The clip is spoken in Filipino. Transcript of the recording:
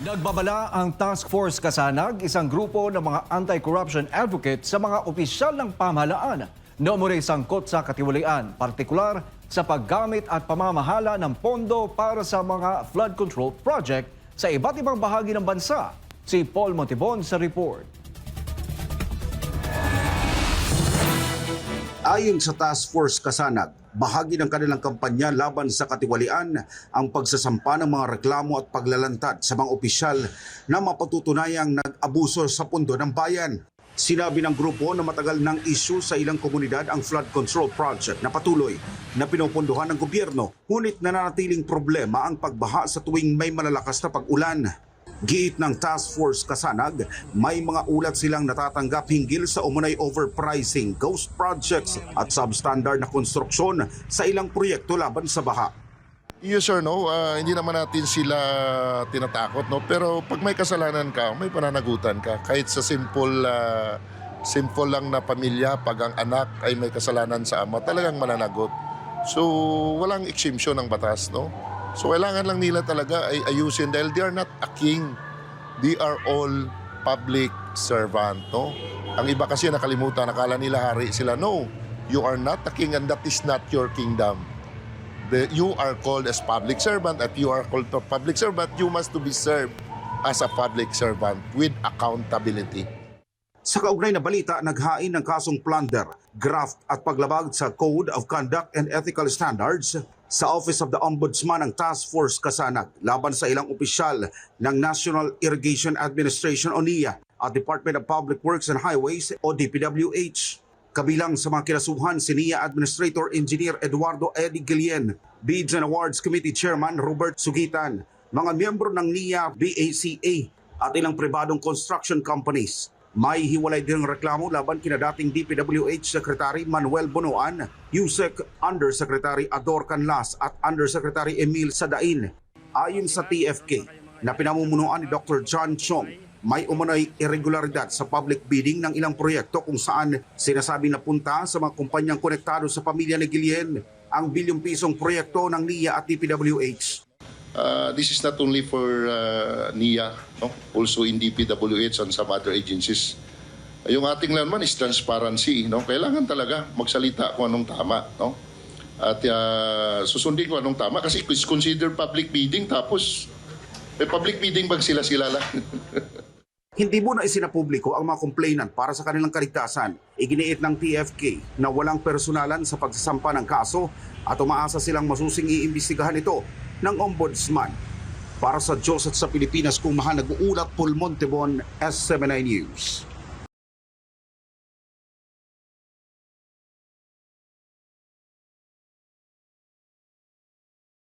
Nagbabala ang Task Force Kasanag, isang grupo ng mga anti-corruption advocate sa mga opisyal ng pamahalaan na umuray sangkot sa katiwalian, partikular sa paggamit at pamamahala ng pondo para sa mga flood control project sa iba't ibang bahagi ng bansa. Si Paul Montibon sa report. Ayon sa Task Force Kasanag, bahagi ng kanilang kampanya laban sa katiwalian ang pagsasampa ng mga reklamo at paglalantad sa mga opisyal na mapatutunayang nag-abuso sa pondo ng bayan. Sinabi ng grupo na matagal ng issue sa ilang komunidad ang flood control project na patuloy na pinupunduhan ng gobyerno, ngunit nananatiling problema ang pagbaha sa tuwing may malalakas na pag-ulan. Giit ng Task Force Kasanag, may mga ulat silang natatanggap hinggil sa umunay overpricing, ghost projects at substandard na konstruksyon sa ilang proyekto laban sa baha. Yes or no, hindi naman natin sila tinatakot, no? Pero pag may kasalanan ka, may pananagutan ka. Kahit sa simple lang na pamilya, pag ang anak ay may kasalanan sa ama, talagang mananagot. So walang exemption ng batas, no? So kailangan lang nila talaga ay ayusin dahil they are not a king. They are all public servant, no? Ang iba kasi nakalimutan, nakala nila hari sila. No, you are not a king and that is not your kingdom. You are called as public servant. At you are called a public servant, you must to be served as a public servant with accountability. Sa kaugnay na balita, naghain ng kasong plunder, graft at paglabag sa Code of Conduct and Ethical Standards sa Office of the Ombudsman ng Task Force Kasanag laban sa ilang opisyal ng National Irrigation Administration o NIA at Department of Public Works and Highways o DPWH. Kabilang sa mga kinasuhan si NIA Administrator Engineer Eduardo Eddie Guillen, Bids and Awards Committee Chairman Robert Sugitan, mga miyembro ng NIA BACA at ilang pribadong construction companies. May hiwalay din reklamo laban kina dating DPWH Secretary Manuel Bonoan, USEC Undersecretary Ador Canlas at Undersecretary Emil Sadain. Ayon sa TFK na pinamumunuan ni Dr. John Chong, may umunay irregularidad sa public bidding ng ilang proyekto kung saan sinasabing napunta sa mga kumpanyang konektado sa pamilya ni Guillen ang bilyong pisong proyekto ng NIA at DPWH. This is not only for NIA, no? Also in DPWH and some other agencies. Yung ating naman is transparency, no? Kailangan talaga magsalita kung anong tama, no? At susundin kung anong tama kasi it's considered public bidding tapos may public bidding bang sila-sila lang? Hindi muna isinapubliko ang mga complainant para sa kanilang kaligtasan. Iginiit ng TFK na walang personalan sa pagsasampa ng kaso at umaasa silang masusing iimbestigahan ito ng Ombudsman. Para sa Diyos at sa Pilipinas, kung mahal nag-uulat, Paul Montibon, S79 News.